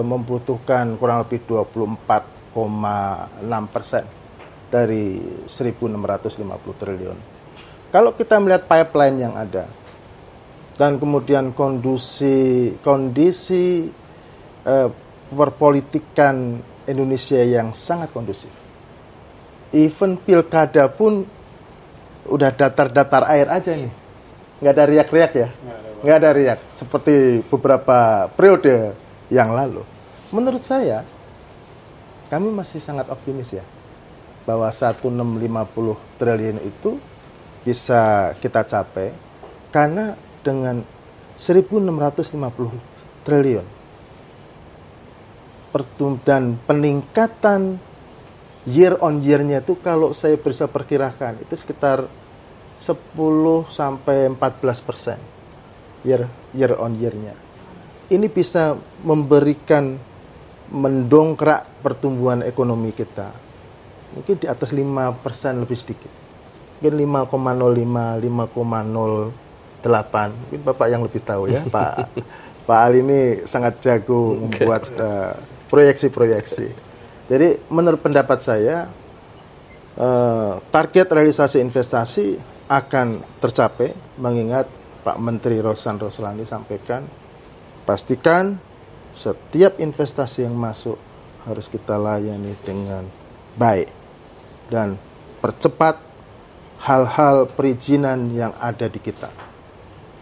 membutuhkan kurang lebih 24,6% dari 1.650 triliun. Kalau kita melihat pipeline yang ada, dan kemudian kondisi perpolitikan Indonesia yang sangat kondusif. Even pilkada pun udah datar-datar air aja nih, nggak ada riak-riak ya, nggak ada riak seperti beberapa periode yang lalu. Menurut saya, kami masih sangat optimis ya, bahwa 1.650 triliun itu bisa kita capai, karena dengan 1.650 triliun dan peningkatan year on year-nya itu kalau saya bisa perkirakan itu sekitar 10-14% year on year-nya. Ini bisa mendongkrak pertumbuhan ekonomi kita. Mungkin di atas 5% lebih sedikit. Mungkin 5,05, 5,08. Mungkin Bapak yang lebih tahu ya, Pak Ali ini sangat jago membuat proyeksi-proyeksi. Jadi menurut pendapat saya, target realisasi investasi akan tercapai, mengingat Pak Menteri Rosan Roslani sampaikan, pastikan setiap investasi yang masuk harus kita layani dengan baik dan percepat hal-hal perizinan yang ada di kita,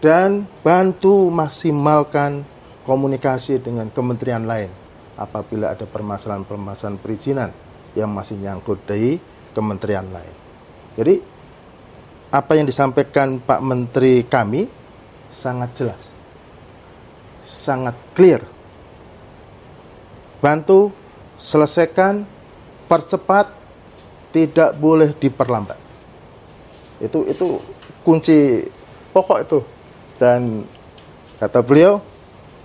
dan bantu maksimalkan komunikasi dengan kementerian lain apabila ada permasalahan-permasalahan perizinan yang masih nyangkut di kementerian lain. Jadi apa yang disampaikan Pak Menteri kami sangat jelas, sangat clear. Bantu, selesaikan, percepat, tidak boleh diperlambat. Itu kunci pokok itu. Dan kata beliau,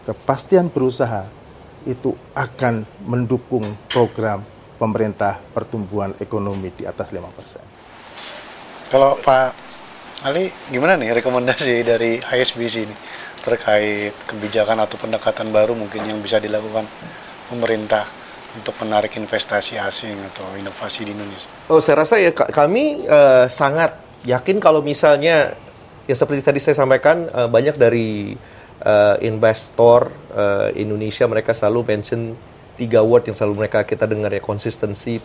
kepastian berusaha itu akan mendukung program pemerintah pertumbuhan ekonomi di atas 5%. Kalau Pak Ali, gimana nih rekomendasi dari HSBC ini terkait kebijakan atau pendekatan baru mungkin yang bisa dilakukan pemerintah untuk menarik investasi asing atau inovasi di Indonesia? Oh, saya rasa ya kami sangat yakin kalau misalnya ya seperti tadi saya sampaikan, banyak dari investor Indonesia, mereka selalu mention 3 word yang selalu kita dengar ya, konsistensi,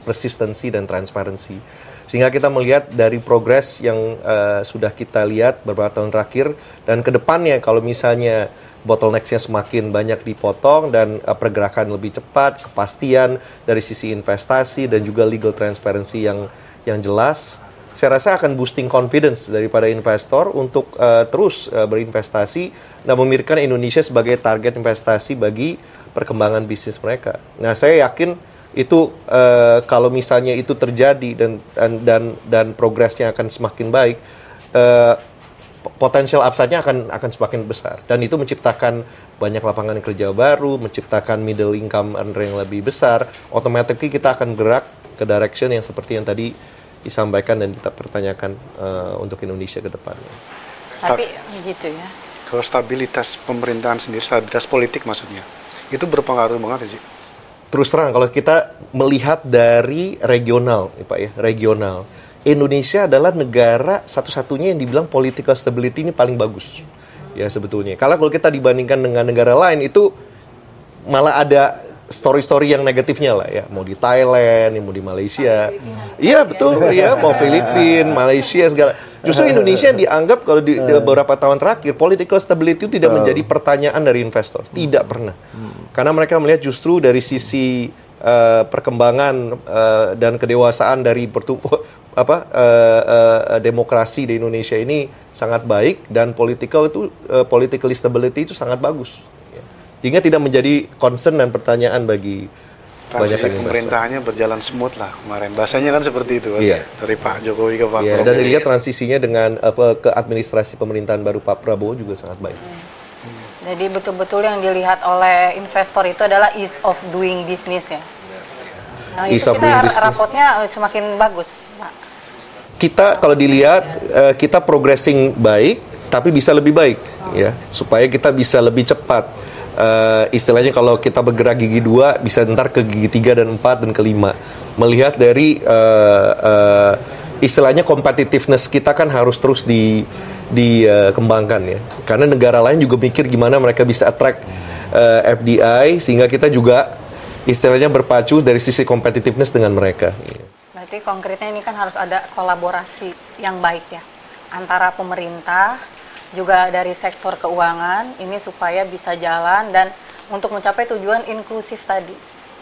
persistensi, dan transparansi. Sehingga kita melihat dari progres yang sudah kita lihat beberapa tahun terakhir, dan ke depannya kalau misalnya bottleneck-nya semakin banyak dipotong dan pergerakan lebih cepat, kepastian dari sisi investasi dan juga legal transparency yang jelas, saya rasa akan boosting confidence daripada investor untuk terus berinvestasi dan memikirkan Indonesia sebagai target investasi bagi perkembangan bisnis mereka. Nah, saya yakin itu kalau misalnya itu terjadi dan progresnya akan semakin baik, potensial upside-nya akan semakin besar, dan itu menciptakan banyak lapangan kerja baru, menciptakan middle income earner yang lebih besar. Automatically kita akan gerak ke direction yang seperti yang tadi disampaikan dan kita pertanyakan untuk Indonesia ke depannya. Tapi gitu ya. Kalau stabilitas pemerintahan sendiri, stabilitas politik maksudnya, itu berpengaruh banget sih. Terus terang kalau kita melihat dari regional, ya Pak ya, regional, Indonesia adalah negara satu-satunya yang dibilang political stability ini paling bagus. Ya sebetulnya. Kalau kita dibandingkan dengan negara lain itu malah ada story-story yang negatifnya lah ya, mau di Thailand, mau di Malaysia, iya betul ya, mau Filipina, Malaysia segala. Justru Indonesia dianggap kalau di beberapa tahun terakhir political stability itu tidak menjadi pertanyaan dari investor, tidak pernah, karena mereka melihat justru dari sisi perkembangan dan kedewasaan dari demokrasi di Indonesia ini sangat baik, dan political stability itu sangat bagus. Sehingga tidak menjadi concern dan pertanyaan bagi banyak investor. Pemerintahannya berjalan smooth lah kemarin. Bahasanya kan seperti itu kan. Iya. Dari Pak Jokowi ke Pak Prabowo. Prabowo. Dan dilihat transisinya dengan ke administrasi pemerintahan baru Pak Prabowo juga sangat baik. Jadi betul-betul yang dilihat oleh investor itu adalah ease of doing business ya. Nah, itu kita rapotnya semakin bagus, Pak. Kita kalau dilihat kita progressing baik, tapi bisa lebih baik ya, supaya kita bisa lebih cepat. Istilahnya kalau kita bergerak gigi 2 bisa ntar ke gigi 3 dan 4 dan ke 5. Melihat dari istilahnya competitiveness kita kan harus terus dikembangkan ya. Karena negara lain juga mikir gimana mereka bisa attract FDI, sehingga kita juga istilahnya berpacu dari sisi competitiveness dengan mereka. Berarti konkretnya ini kan harus ada kolaborasi yang baik ya, antara pemerintah, juga dari sektor keuangan, ini supaya bisa jalan dan untuk mencapai tujuan inklusif tadi.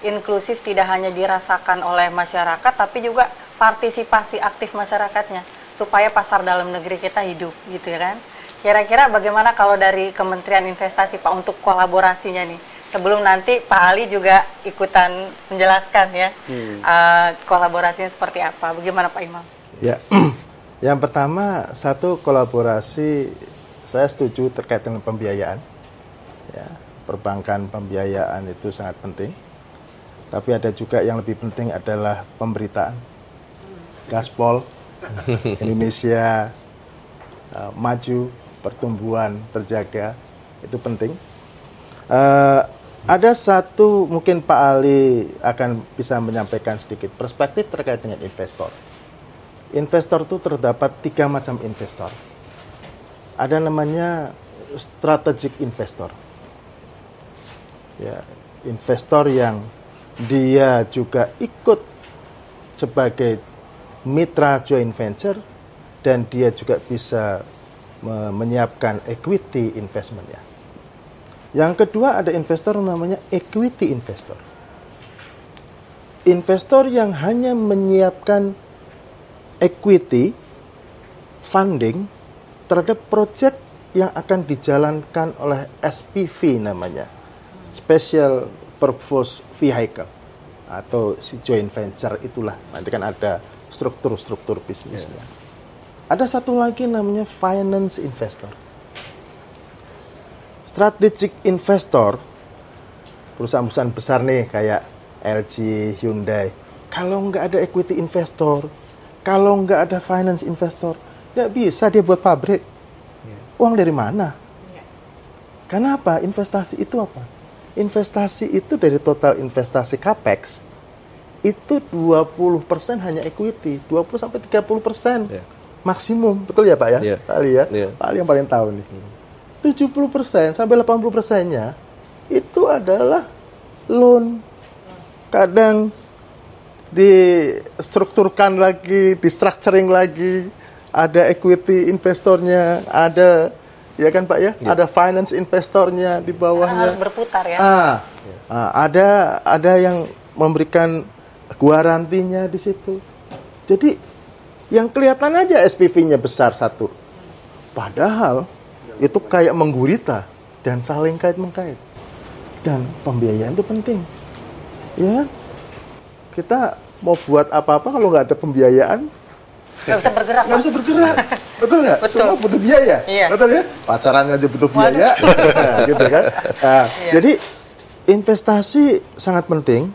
Inklusif tidak hanya dirasakan oleh masyarakat, tapi juga partisipasi aktif masyarakatnya, supaya pasar dalam negeri kita hidup, gitu ya kan. Kira-kira bagaimana kalau dari Kementerian Investasi Pak untuk kolaborasinya nih? Sebelum nanti Pak Ali juga ikutan menjelaskan ya, kolaborasinya seperti apa, bagaimana Pak Imam? Ya, yang pertama, satu kolaborasi, saya setuju terkait dengan pembiayaan. Ya, perbankan pembiayaan itu sangat penting. Tapi ada juga yang lebih penting adalah pemberitaan. Gaspol, Indonesia maju, pertumbuhan terjaga, itu penting. Ada satu, mungkin Pak Ali akan bisa menyampaikan sedikit perspektif terkait dengan investor. Investor itu terdapat 3 macam investor. Ada namanya strategic investor. Ya, investor yang dia juga ikut sebagai mitra joint venture dan dia juga bisa menyiapkan equity investment-nya. Yang kedua ada investor namanya equity investor. Investor yang hanya menyiapkan equity funding terhadap proyek yang akan dijalankan oleh SPV namanya, Special Purpose Vehicle, atau si joint venture itulah. Nanti kan ada struktur-struktur bisnisnya. Ada satu lagi namanya finance investor. Strategic investor, perusahaan-perusahaan besar nih kayak LG, Hyundai. Kalau nggak ada equity investor, kalau nggak ada finance investor, nggak bisa dia buat pabrik. Uang dari mana? Kenapa? Investasi itu apa? Investasi itu dari total investasi CAPEX, itu 20% hanya equity, 20-30% maksimum. Betul ya Pak ya? Pak Ali ya? Pak Ali yang paling tahu nih. 70% sampai 80%-nya itu adalah loan. Kadang distrukturkan lagi, di-structuring lagi, ada equity investornya, ada, ya kan Pak ya? Ada finance investornya di bawahnya. Harus berputar ya. Ada yang memberikan garantinya di situ. Jadi yang kelihatan aja SPV-nya besar satu. Padahal itu kayak menggurita dan saling kait-mengkait. Dan pembiayaan itu penting. Ya. Kita mau buat apa-apa kalau nggak ada pembiayaan, nggak bisa bergerak. Nggak bisa bergerak. Betul nggak? Betul. Semua butuh biaya. Iya. Betul ya? Pacarannya aja butuh biaya. Nah, gitu kan? Nah, jadi investasi sangat penting.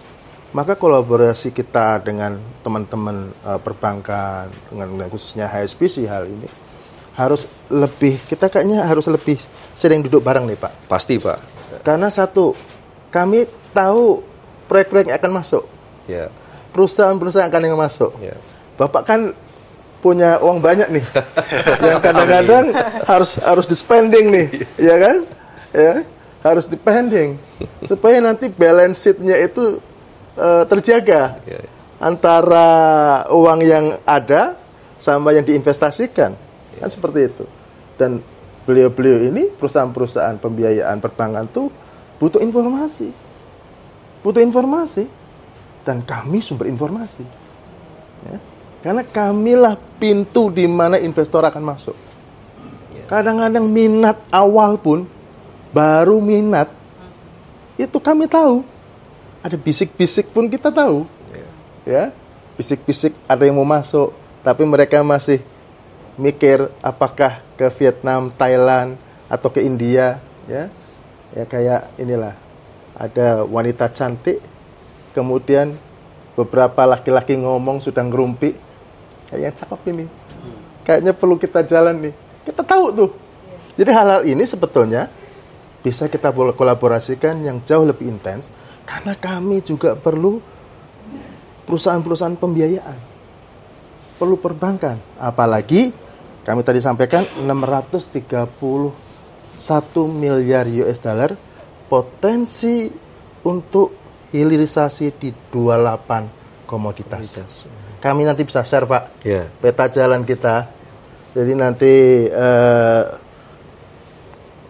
Maka kolaborasi kita dengan teman-teman perbankan, dengan khususnya HSBC hal ini, harus lebih, kita kayaknya harus lebih sering duduk bareng nih Pak. Pasti Pak. Karena satu, kami tahu proyek-proyek yang akan masuk. Perusahaan-perusahaan akan yang masuk. Bapak kan punya uang banyak nih, yang kadang-kadang harus di spending nih, ya kan? Ya, harus di spending supaya nanti balance sheet-nya itu terjaga antara uang yang ada sama yang diinvestasikan, kan seperti itu. Dan beliau-beliau ini perusahaan-perusahaan pembiayaan perbankan tuh butuh informasi, dan kami sumber informasi. Ya. Karena kamilah pintu di mana investor akan masuk. Kadang-kadang minat awal pun, baru minat, itu kami tahu. Ada bisik-bisik pun kita tahu. Ya, bisik-bisik ada yang mau masuk, tapi mereka masih mikir apakah ke Vietnam, Thailand, atau ke India. Ya kayak inilah, ada wanita cantik, kemudian beberapa laki-laki ngomong sudah ngerumpi, kayaknya cakep ini, kayaknya perlu kita jalan nih. Kita tahu tuh. Jadi hal-hal ini sebetulnya bisa kita kolaborasikan yang jauh lebih intens, karena kami juga perlu perusahaan-perusahaan pembiayaan, perlu perbankan, apalagi Kami tadi sampaikan 631 miliar US dollar potensi untuk hilirisasi di 28 komoditas. Kami nanti bisa share, Pak, peta jalan kita. Jadi nanti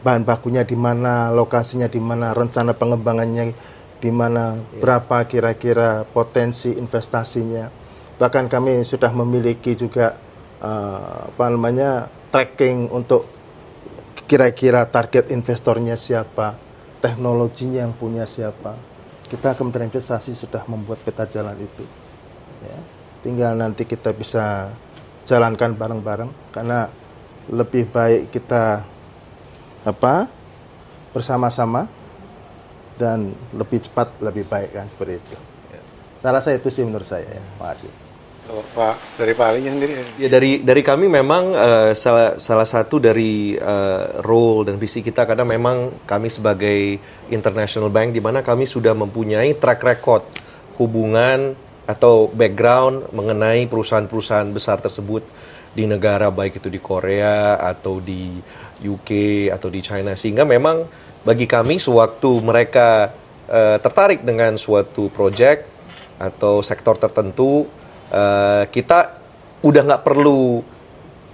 bahan bakunya di mana, lokasinya di mana, rencana pengembangannya di mana, berapa kira-kira potensi investasinya. Bahkan kami sudah memiliki juga tracking untuk kira-kira target investornya siapa, teknologinya yang punya siapa. Kita Kementerian Investasi sudah membuat peta jalan itu. Ya. Tinggal nanti kita bisa jalankan bareng-bareng, karena lebih baik kita bersama-sama dan lebih cepat lebih baik, kan, seperti itu. Saya rasa itu sih menurut saya. Ya. Terima kasih. Kalau Pak, dari Pak Ali sendiri? Ya, dari kami memang salah satu dari role dan visi kita, karena memang kami sebagai international bank di mana kami sudah mempunyai track record hubungan atau background mengenai perusahaan-perusahaan besar tersebut di negara, baik itu di Korea atau di UK atau di China, sehingga memang bagi kami sewaktu mereka tertarik dengan suatu project atau sektor tertentu, kita udah nggak perlu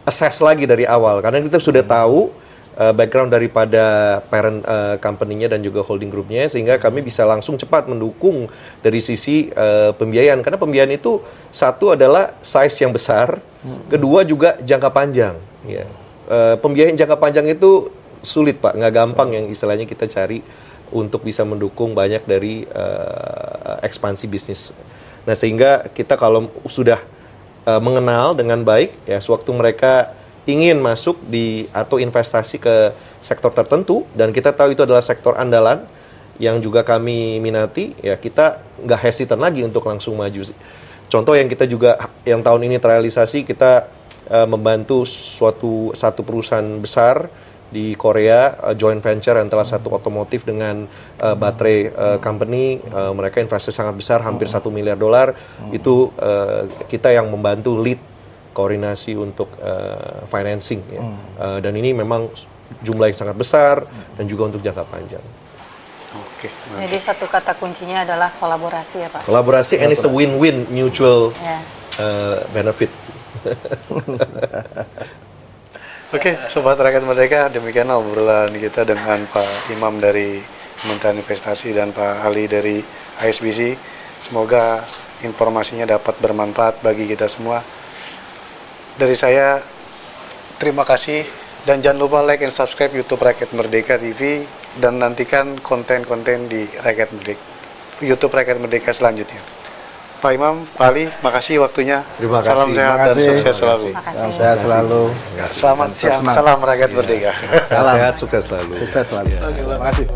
assess lagi dari awal, karena kita sudah tahu background daripada parent company-nya dan juga holding group-nya, sehingga kami bisa langsung cepat mendukung dari sisi pembiayaan. Karena pembiayaan itu satu adalah size yang besar, kedua juga jangka panjang. Ya. Pembiayaan jangka panjang itu sulit, Pak, nggak gampang yang istilahnya kita cari untuk bisa mendukung banyak dari ekspansi bisnis. Nah, sehingga kita kalau sudah mengenal dengan baik, ya, sewaktu mereka ingin masuk di atau investasi ke sektor tertentu dan kita tahu itu adalah sektor andalan yang juga kami minati, ya kita nggak hesitan lagi untuk langsung maju. Contoh yang kita juga yang tahun ini terrealisasi, kita membantu satu perusahaan besar di Korea, joint venture antara satu otomotif dengan baterai company. Mereka investasi sangat besar, hampir $1 miliar. Itu kita yang membantu lead koordinasi untuk financing, ya. Dan ini memang jumlah yang sangat besar dan juga untuk jangka panjang. Oke. Jadi satu kata kuncinya adalah kolaborasi, ya, Pak. Kolaborasi, and it's a win-win, mutual benefit. Oke, Sobat Rakyat Merdeka, demikianlah obrolan kita dengan Pak Imam dari Kementerian Investasi dan Pak Ali dari ISBC. Semoga informasinya dapat bermanfaat bagi kita semua. Dari saya, terima kasih. Dan jangan lupa like and subscribe YouTube Rakyat Merdeka TV. Dan nantikan konten-konten di Rakyat Merdeka, YouTube Rakyat Merdeka selanjutnya. Pak Imam, Pak Ali, makasih waktunya. Terima kasih. Salam sehat dan sukses selalu. Salam sehat selalu. Selamat siang, salam Rakyat Merdeka. Salam sehat, sukses selalu. Sukses selalu. Terima kasih.